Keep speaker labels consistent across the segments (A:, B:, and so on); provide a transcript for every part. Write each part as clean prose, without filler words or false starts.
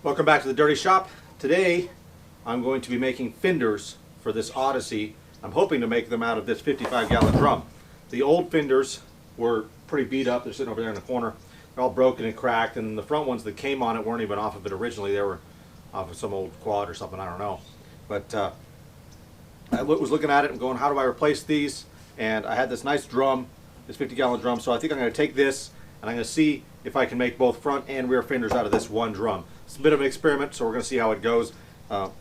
A: Welcome back to the Dirty Shop. Today I'm going to be making fenders for this Odyssey. I'm hoping to make them out of this 55-gallon drum. The old fenders were pretty beat up. They're sitting over there in the corner. They're all broken and cracked, and the front ones that came on it weren't even off of it originally. They were off of some old quad or something, I don't know. But I was looking at it and going, how do I replace these? And I had this nice drum, this 50-gallon drum, so I think I'm going to take this and I'm going to see if I can make both front and rear fenders out of this one drum. It's a bit of an experiment, so we're going to see how it goes. I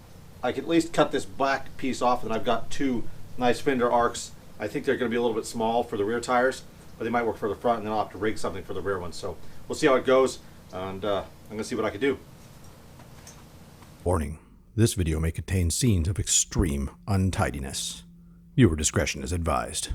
A: can at least cut this black piece off, and I've got two nice fender arcs. I think they're going to be a little bit small for the rear tires, but they might work for the front, and then I'll have to rig something for the rear ones. So we'll see how it goes, and I'm going to see what I can do.
B: Warning, this video may contain scenes of extreme untidiness. Viewer discretion is advised.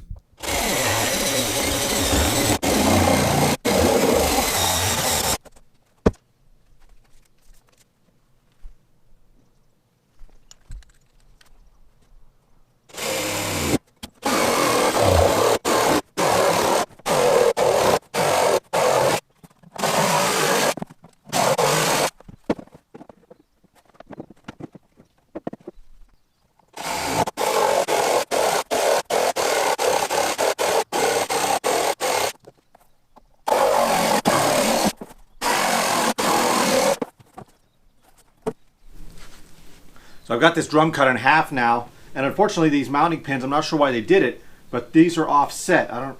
A: So I've got this drum cut in half now, and unfortunately these mounting pins, I'm not sure why they did it, but these are offset. I'm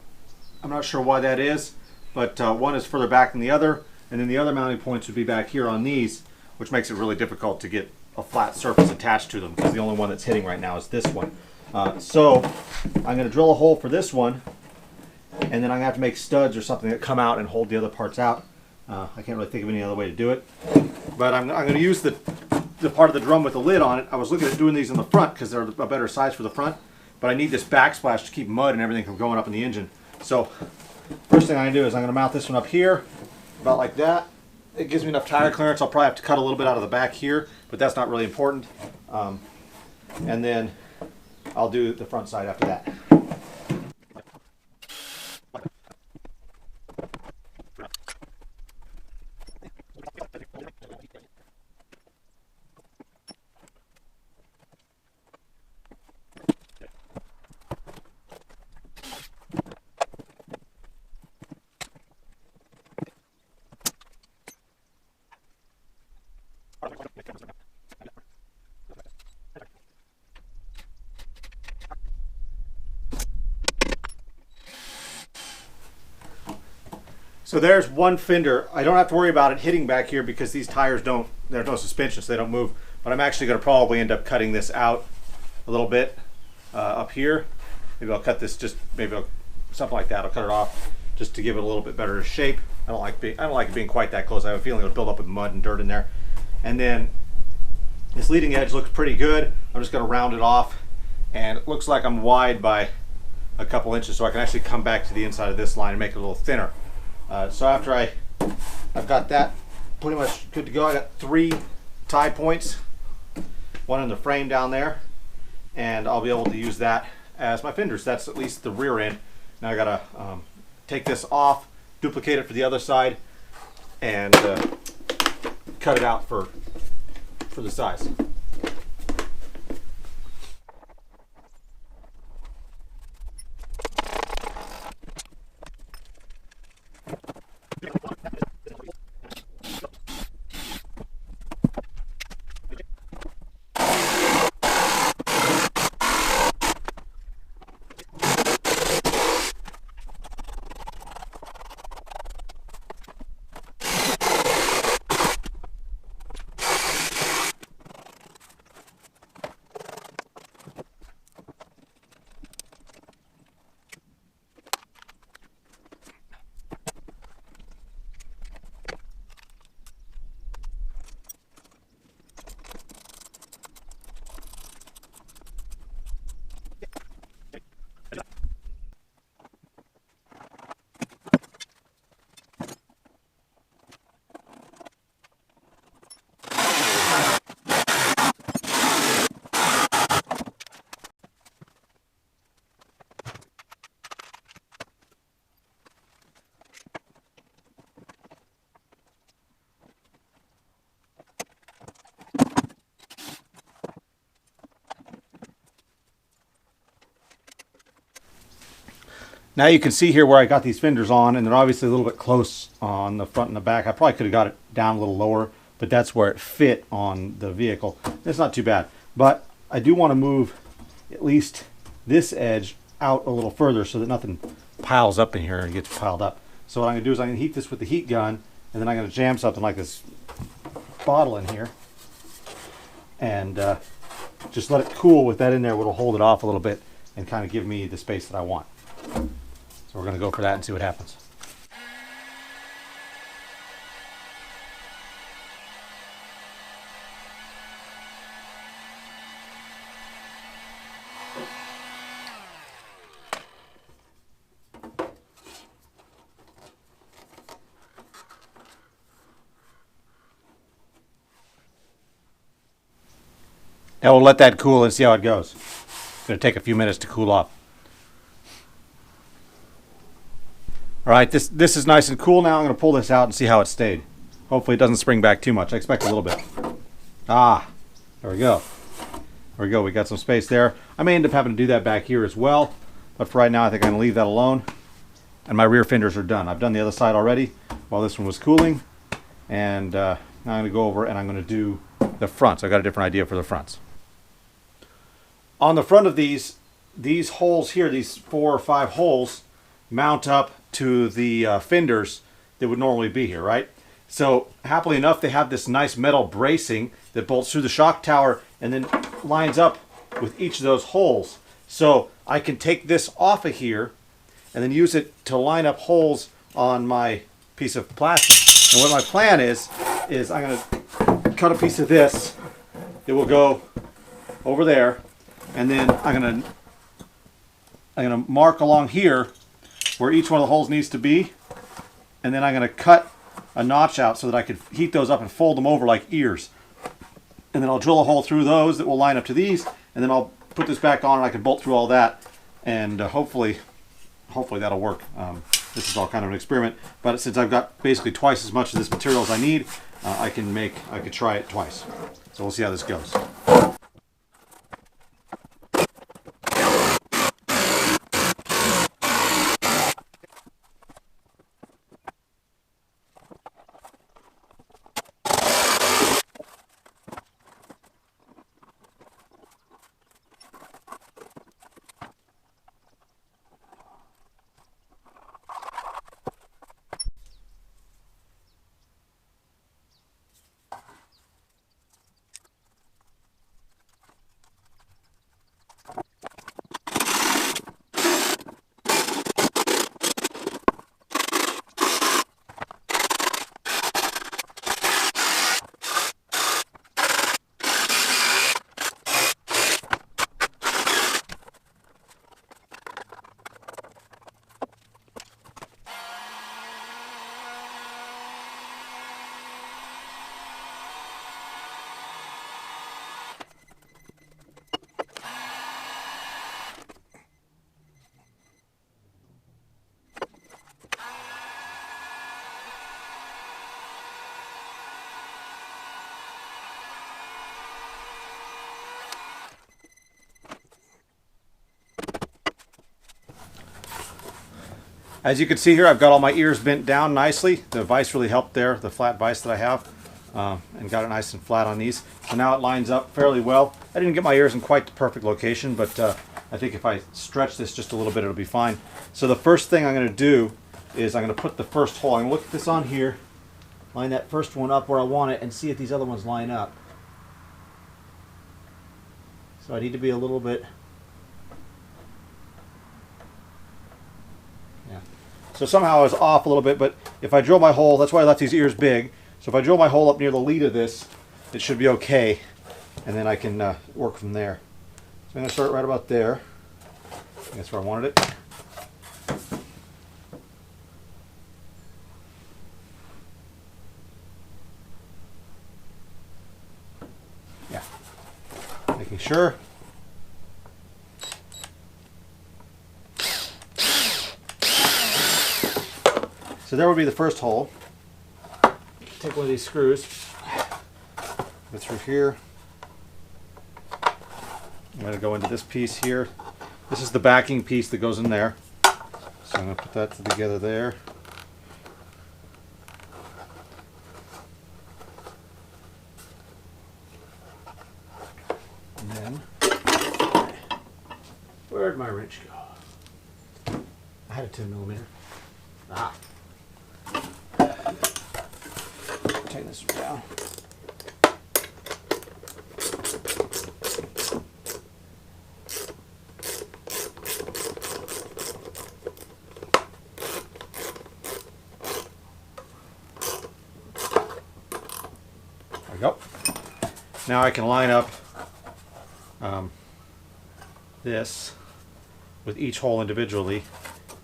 A: not sure why that is, but one is further back than the other, and then the other mounting points would be back here on these, which makes it really difficult to get a flat surface attached to them, because the only one that's hitting right now is this one. So I'm going to drill a hole for this one, and then I'm going to have to make studs or something that come out and hold the other parts out. I can't really think of any other way to do it, but I'm going to use the part of the drum with the lid on it. I was looking at doing these in the front because they're a better size for the front, but I need this backsplash to keep mud and everything from going up in the engine. So first thing I'm going to do is I'm going to mount this one up here, about like that. It gives me enough tire clearance. I'll probably have to cut a little bit out of the back here, but that's not really important. And then I'll do the front side after that. So there's one fender. I don't have to worry about it hitting back here because these tires there's no suspension, so they don't move. But I'm actually going to probably end up cutting this out a little bit up here. Maybe I'll cut this something like that. I'll cut it off just to give it a little bit better shape. I don't like it being quite that close. I have a feeling it'll build up with mud and dirt in there. And then this leading edge looks pretty good. I'm just going to round it off, and it looks like I'm wide by a couple inches, so I can actually come back to the inside of this line and make it a little thinner. So after I've got that pretty much good to go, I got 3 tie points, one in the frame down there, and I'll be able to use that as my fenders. That's at least the rear end. Now I gotta take this off, duplicate it for the other side, and cut it out for the size. Now you can see here where I got these fenders on, and they're obviously a little bit close on the front and the back. I probably could have got it down a little lower, but that's where it fit on the vehicle. It's not too bad, but I do want to move at least this edge out a little further so that nothing piles up in here and gets piled up. So what I'm going to do is I'm going to heat this with the heat gun, and then I'm going to jam something like this bottle in here and just let it cool with that in there. It'll hold it off a little bit and kind of give me the space that I want. So we're going to go for that and see what happens. Now we'll let that cool and see how it goes. It's going to take a few minutes to cool off. All right, this is nice and cool now. I'm going to pull this out and see how it stayed. Hopefully it doesn't spring back too much. I expect a little bit. Ah, there we go. There we go. We got some space there. I may end up having to do that back here as well, but for right now I think I'm going to leave that alone. And my rear fenders are done. I've done the other side already while this one was cooling. And now I'm going to go over and I'm going to do the fronts. I've got a different idea for the fronts. On the front of these holes here, these 4 or 5 holes, mount up to the fenders that would normally be here, right? So happily enough, they have this nice metal bracing that bolts through the shock tower and then lines up with each of those holes. So I can take this off of here and then use it to line up holes on my piece of plastic. And what my plan is I'm going to cut a piece of this. It will go over there, and then I'm going to mark along here where each one of the holes needs to be, and then I'm going to cut a notch out so that I could heat those up and fold them over like ears. And then I'll drill a hole through those that will line up to these, and then I'll put this back on and I can bolt through all that, and hopefully that'll work. This is all kind of an experiment, but since I've got basically twice as much of this material as I need, I could try it twice. So we'll see how this goes. As you can see here, I've got all my ears bent down nicely. The vise really helped there, the flat vise that I have, and got it nice and flat on these. So now it lines up fairly well. I didn't get my ears in quite the perfect location, but I think if I stretch this just a little bit, it'll be fine. So the first thing I'm going to do is I'm going to put the first hole. I'm going to look at this on here, line that first one up where I want it, and see if these other ones line up. So I need to be a little bit... So somehow I was off a little bit, but if I drill my hole, that's why I left these ears big. So if I drill my hole up near the lead of this, it should be okay. And then I can work from there. So I'm going to start right about there. That's where I wanted it. Yeah. Making sure. So there would be the first hole. Take one of these screws, go through here. I'm going to go into this piece here. This is the backing piece that goes in there. So So I'm going to put that together there. And then, where'd my wrench go? I had a 10mm. Ah. Tighten this down. There we go. Now I can line up this with each hole individually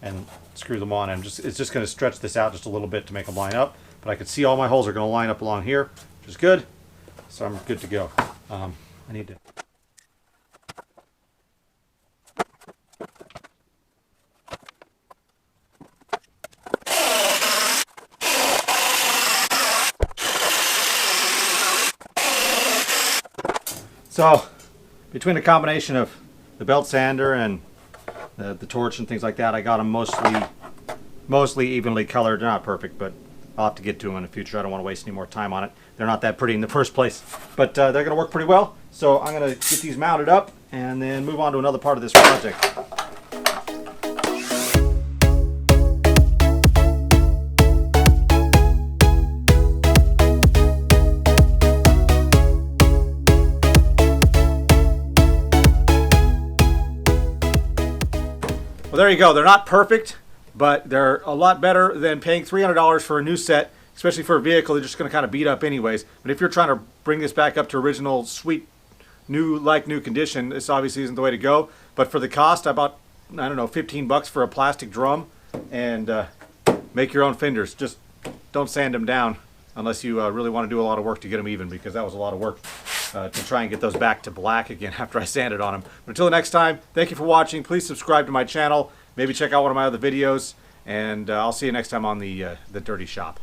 A: and screw them on. It's just going to stretch this out just a little bit to make them line up. But I can see all my holes are going to line up along here, which is good. So I'm good to go. I need to. So between the combination of the belt sander and the torch and things like that, I got them mostly evenly colored. They're not perfect, but I'll have to get to them in the future. I don't want to waste any more time on it. They're not that pretty in the first place, but they're going to work pretty well. So I'm going to get these mounted up and then move on to another part of this project. Well, there you go. They're not perfect, but they're a lot better than paying $300 for a new set, especially for a vehicle they're just going to kind of beat up anyways. But if you're trying to bring this back up to original, sweet, new condition, this obviously isn't the way to go. But for the cost, I bought, I don't know, 15 bucks for a plastic drum, and make your own fenders. Just don't sand them down unless you really want to do a lot of work to get them even, because that was a lot of work to try and get those back to black again after I sanded on them. But until the next time, thank you for watching. Please subscribe to my channel. Maybe check out one of my other videos, and I'll see you next time on the Dirty Shop.